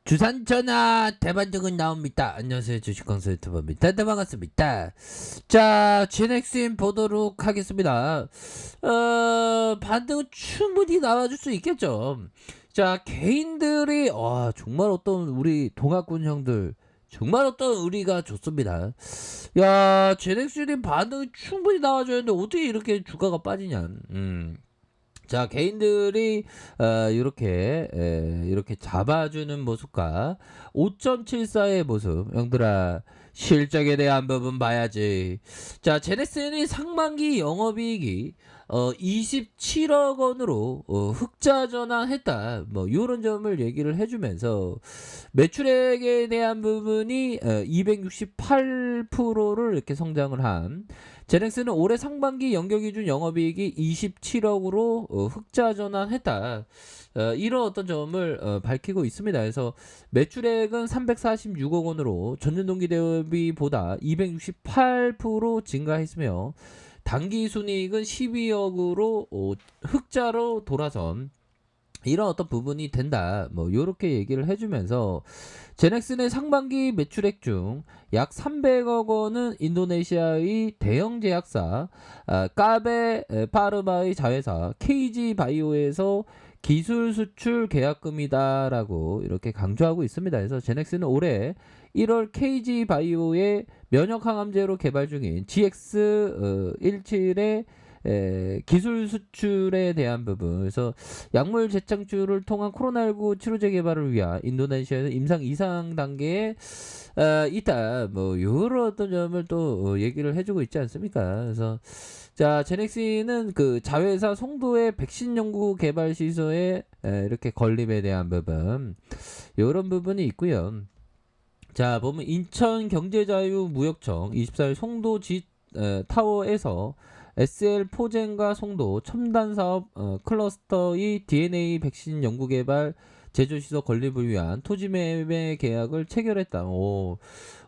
주산 전화 대반적은 나옵니다. 안녕하세요, 주식광수 유튜버입니다. 네, 반갑습니다. 자, GNX인 보도록 하겠습니다. 반등은 충분히 나와줄 수 있겠죠. 자, 개인들이 정말 어떤 우리 동학군 형들 정말 어떤 의리가 좋습니다. 야, GNX인 반등이 충분히 나와줘야 하는데 어떻게 이렇게 주가가 빠지냐. 자, 개인들이 이렇게 잡아주는 모습과 5.74의 모습, 형들아 실적에 대한 부분 봐야지. 자, 제네슨이 상반기 영업이익이 27억 원으로 흑자 전환했다. 뭐 이런 점을 얘기를 해주면서 매출액에 대한 부분이 268%를 이렇게 성장을 한. 제넥스는 올해 상반기 연결기준 영업이익이 27억으로 흑자 전환했다. 이런 어떤 점을 밝히고 있습니다. 그래서 매출액은 346억 원으로 전년 동기 대비보다 268% 증가했으며 당기 순이익은 12억으로 흑자로 돌아선 이런 어떤 부분이 된다. 뭐 요렇게 얘기를 해주면서 제넥슨의 상반기 매출액 중 약 300억 원은 인도네시아의 대형 제약사 까베 파르마의 자회사 KG 바이오에서 기술 수출 계약금이다라고 이렇게 강조하고 있습니다. 그래서 제넥슨은 올해 1월 KG 바이오의 면역 항암제로 개발 중인 GX17의 기술 수출에 대한 부분, 그래서 약물 재창출을 통한 코로나19 치료제 개발을 위한 인도네시아에서 임상 이상 단계에 있다. 뭐 이런 어떤 점을 또 얘기를 해주고 있지 않습니까? 그래서 자, 제넥시는 그 자회사 송도의 백신 연구 개발 시설에 이렇게 건립에 대한 부분, 이런 부분이 있고요. 자, 보면 인천경제자유무역청 24일 송도 타워에서 SL 포젠과 송도 첨단 사업 클러스터의 DNA 백신 연구 개발 제조시설 건립을 위한 토지 매매 계약을 체결했다.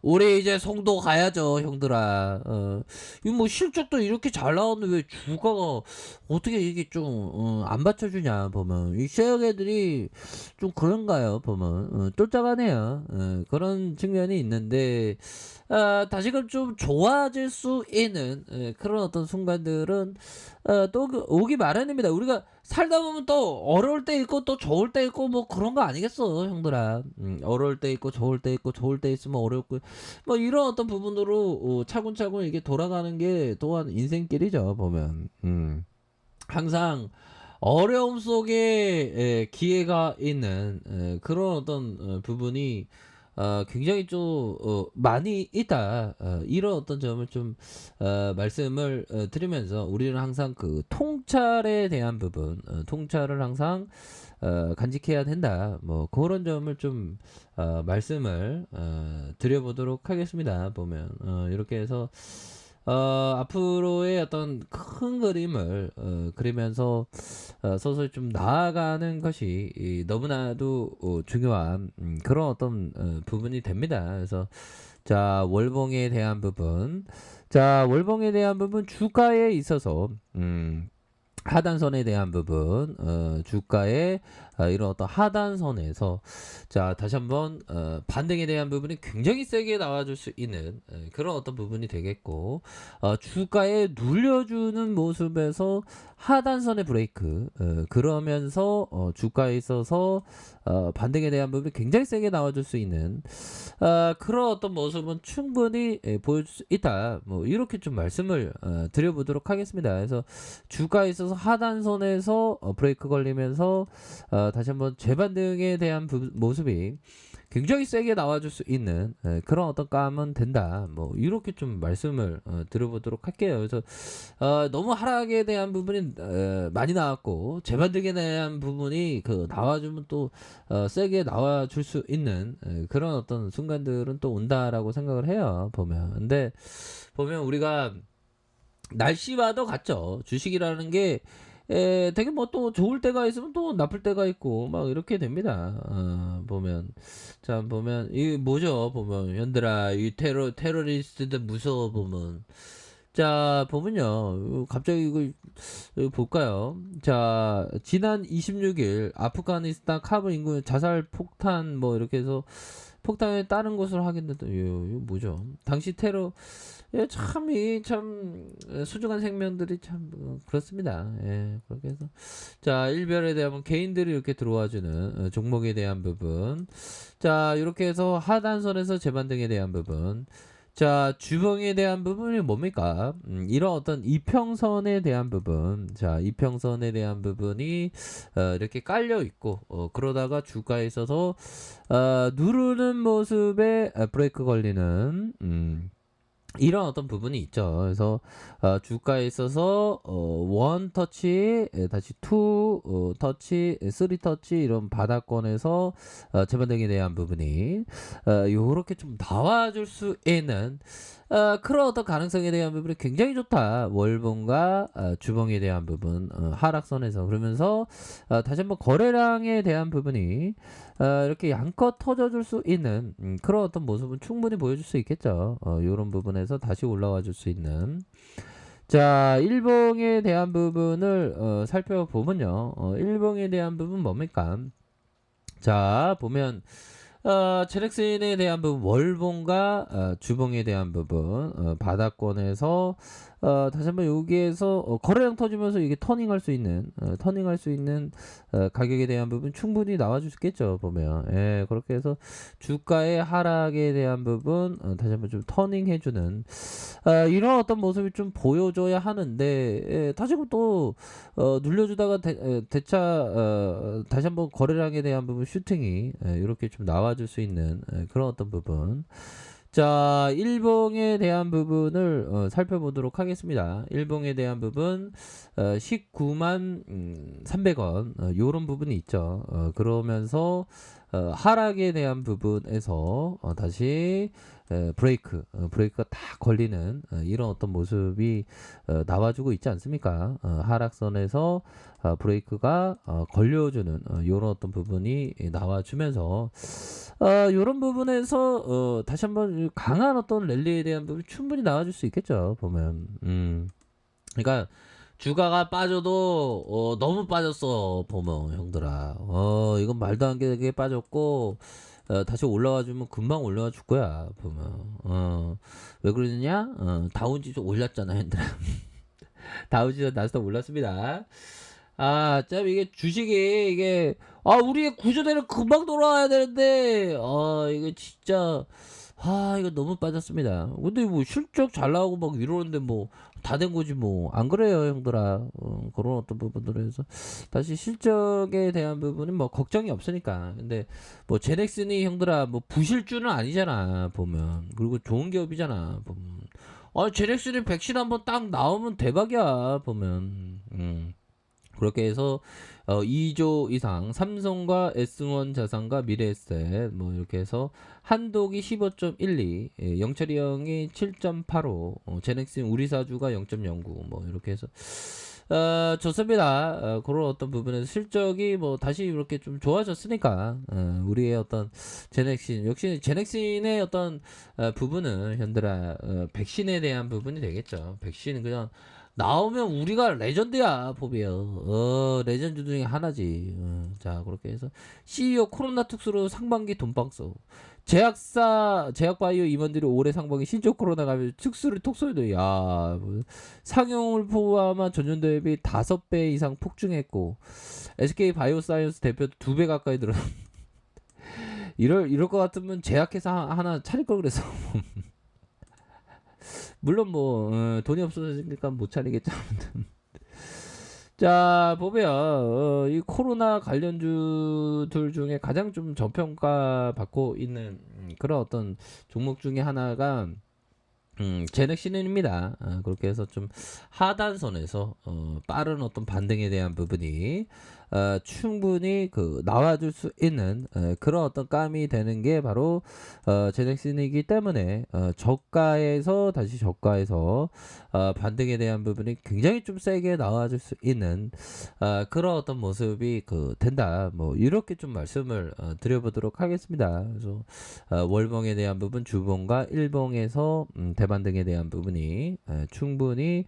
올해 이제 송도 가야죠, 형들아. 이거 뭐 실적도 이렇게 잘 나오는데 왜 주가가 어떻게 이게 좀 안 받쳐주냐 보면 이 쉐어 애들이 좀 그런가요 보면 쫄짝하네요. 그런 측면이 있는데 다시금 좀 좋아질 수 있는 그런 어떤 순간들은 또 오기 마련입니다. 우리가 살다 보면 또 어려울 때 있고 또 좋을 때 있고 뭐 그런 거 아니겠어, 형들아. 어려울 때 있고 좋을 때 있고 좋을 때 있으면 어렵고 뭐 이런 어떤 부분으로 차근차근 이게 돌아가는 게 또한 인생길이죠 보면. 항상 어려움 속에 기회가 있는 그런 어떤 부분이 굉장히 좀 많이 있다. 이런 어떤 점을 좀 말씀을 드리면서 우리는 항상 그 통찰에 대한 부분, 통찰을 항상 간직해야 된다. 뭐 그런 점을 좀 말씀을 드려보도록 하겠습니다. 보면 이렇게 해서 앞으로의 어떤 큰 그림을 그리면서 서서히 좀 나아가는 것이 너무나도 중요한 그런 어떤 부분이 됩니다. 그래서 자, 월봉에 대한 부분, 자, 월봉에 대한 부분 주가에 있어서 하단선에 대한 부분, 주가의 이런 어떤 하단선에서 자, 다시 한번 반등에 대한 부분이 굉장히 세게 나와줄 수 있는 그런 어떤 부분이 되겠고, 주가에 눌려주는 모습에서 하단선의 브레이크, 그러면서 주가에 있어서 반등에 대한 부분이 굉장히 세게 나와줄 수 있는 그런 어떤 모습은 충분히 보여줄 수 있다. 뭐 이렇게 좀 말씀을 드려보도록 하겠습니다. 그래서 주가에 있어서 하단선에서 브레이크 걸리면서 다시 한번 재반등에 대한 모습이 굉장히 세게 나와줄 수 있는 그런 어떤 감은 된다. 뭐 이렇게 좀 말씀을 드려보도록 할게요. 그래서 너무 하락에 대한 부분이 많이 나왔고 재반등에 대한 부분이 그 나와주면 또 세게 나와줄 수 있는 그런 어떤 순간들은 또 온다라고 생각을 해요. 보면 근데 보면 우리가 날씨와도 같죠. 주식이라는 게 되게 뭐 또 좋을 때가 있으면 또 나쁠 때가 있고 막 이렇게 됩니다. 보면 참 보면 이 뭐죠? 보면 현들아 이 테러리스트들 무서워 보면 자, 보면요. 갑자기 이거 볼까요? 자, 지난 26일 아프가니스탄 카불 인근 자살 폭탄 뭐 이렇게 해서 폭탄에 따른 것으로 확인됐다. 이거 뭐죠? 당시 테러 예, 참 소중한 생명들이 참 그렇습니다. 예, 그렇게 해서 자, 일별에 대한 개인들이 이렇게 들어와주는 종목에 대한 부분. 자, 이렇게 해서 하단선에서 재반 등에 대한 부분. 자, 주봉에 대한 부분이 뭡니까? 이런 어떤 이평선에 대한 부분. 자, 이평선에 대한 부분이 이렇게 깔려 있고, 그러다가 주가에 있어서 누르는 모습에 브레이크 걸리는, 이런 어떤 부분이 있죠. 그래서 주가에 있어서 원 터치, 다시 투 터치, 쓰리 터치 이런 바닥권에서 재반 등에 대한 부분이 요렇게 좀 나와줄 수 있는 그런 어떤 가능성에 대한 부분이 굉장히 좋다. 월봉과 주봉에 대한 부분 하락선에서 그러면서 다시 한번 거래량에 대한 부분이 이렇게 양껏 터져줄 수 있는 그런 어떤 모습은 충분히 보여줄 수 있겠죠. 이런 부분에서 다시 올라와 줄 수 있는 자, 일봉에 대한 부분을 살펴보면요. 일봉에 대한 부분 뭡니까? 자, 보면 제렉슨에 대한 부분, 월봉과 주봉에 대한 부분, 바닥권에서 다시 한번 여기에서 거래량 터지면서 이게 터닝할 수 있는, 터닝할 수 있는 가격에 대한 부분 충분히 나와줄 수 있겠죠, 보면. 예, 그렇게 해서 주가의 하락에 대한 부분, 다시 한번 좀 터닝해주는, 이런 어떤 모습이 좀 보여줘야 하는데, 예, 다시 한번 또, 눌려주다가 다시 한번 거래량에 대한 부분 슈팅이, 이렇게 좀 나와줄 수 있는, 그런 어떤 부분. 자, 일봉에 대한 부분을 살펴보도록 하겠습니다. 일봉에 대한 부분 19만 300원 요런 부분이 있죠. 그러면서 하락에 대한 부분에서 다시 브레이크가 딱 걸리는 이런 어떤 모습이 나와주고 있지 않습니까? 하락선에서 브레이크가 걸려주는 이런 어떤 부분이 나와주면서 이런 부분에서 다시 한번 강한 어떤 랠리에 대한 부분이 충분히 나와줄 수 있겠죠. 보면 그러니까 주가가 빠져도 너무 빠졌어 보면 형들아 이건 말도 안 되게 빠졌고 다시 올라와 주면 금방 올라와 줄 거야 보면 왜 그러느냐 다운지수 올랐잖아 형들아 다운지수 나스닥 올랐습니다. 참 이게 주식이 이게 우리의 구조대로 금방 돌아와야 되는데 이게 진짜 이거 너무 빠졌습니다. 근데 뭐 실적 잘 나오고 막 이러는데 뭐 다 된 거지 뭐 안 그래요 형들아. 그런 어떤 부분들에 서 다시 실적에 대한 부분은 뭐 걱정이 없으니까. 근데 뭐 제넥슨이 형들아 뭐 부실주는 아니잖아 보면. 그리고 좋은 기업이잖아 보면. 제넥슨이 백신 한번 딱 나오면 대박이야 보면. 그렇게 해서 2조 이상 삼성과 S1 자산과 미래에셋 뭐 이렇게 해서 한독이 15.12 영철이 형이 7.85 제넥슨 우리사주가 0.09 뭐 이렇게 해서 좋습니다. 그런 어떤 부분에서 실적이 뭐 다시 이렇게 좀 좋아졌으니까 우리의 어떤 제넥신 역시 제넥신의 어떤 부분은 현들아 백신에 대한 부분이 되겠죠. 백신은 그냥 나오면 우리가 레전드야 보면 레전드 중에 하나지. 자 그렇게 해서 CEO 코로나 특수로 상반기 돈방석 제약바이오 임원들이 올해 상반기 신종 코로나 감염 특수를 톡소리도 뭐 상용을 포함한 전년 대비 5배 이상 폭증했고 SK 바이오사이언스 대표도 2배 가까이 늘어. 이럴 것 같으면 제약회사 하나 차릴 걸 그래서. 물론 뭐 돈이 없어지니까 못 차리겠죠. 자 보면 이 코로나 관련주들 중에 가장 좀 저평가 받고 있는 그런 어떤 종목 중에 하나가 제넥신입니다. 그렇게 해서 좀 하단선에서 빠른 어떤 반등에 대한 부분이 충분히 그 나와줄 수 있는 그런 어떤 감이 되는 게 바로 제넥슨이기 때문에 저가에서 다시 저가에서 반등에 대한 부분이 굉장히 좀 세게 나와줄 수 있는 그런 어떤 모습이 된다. 뭐 이렇게 좀 말씀을 드려보도록 하겠습니다. 그래서 월봉에 대한 부분, 주봉과 일봉에서 대반등에 대한 부분이 충분히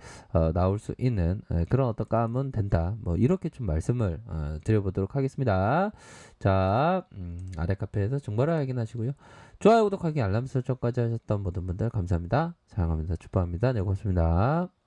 나올 수 있는 그런 어떤 감은 된다. 뭐 이렇게 좀 말씀을 드려보도록 하겠습니다. 자, 아래 카페에서 정보를 확인하시고요. 좋아요, 구독하기, 알람 설정까지 하셨던 모든 분들 감사합니다. 사랑하면서 축복합니다. 네, 고맙습니다.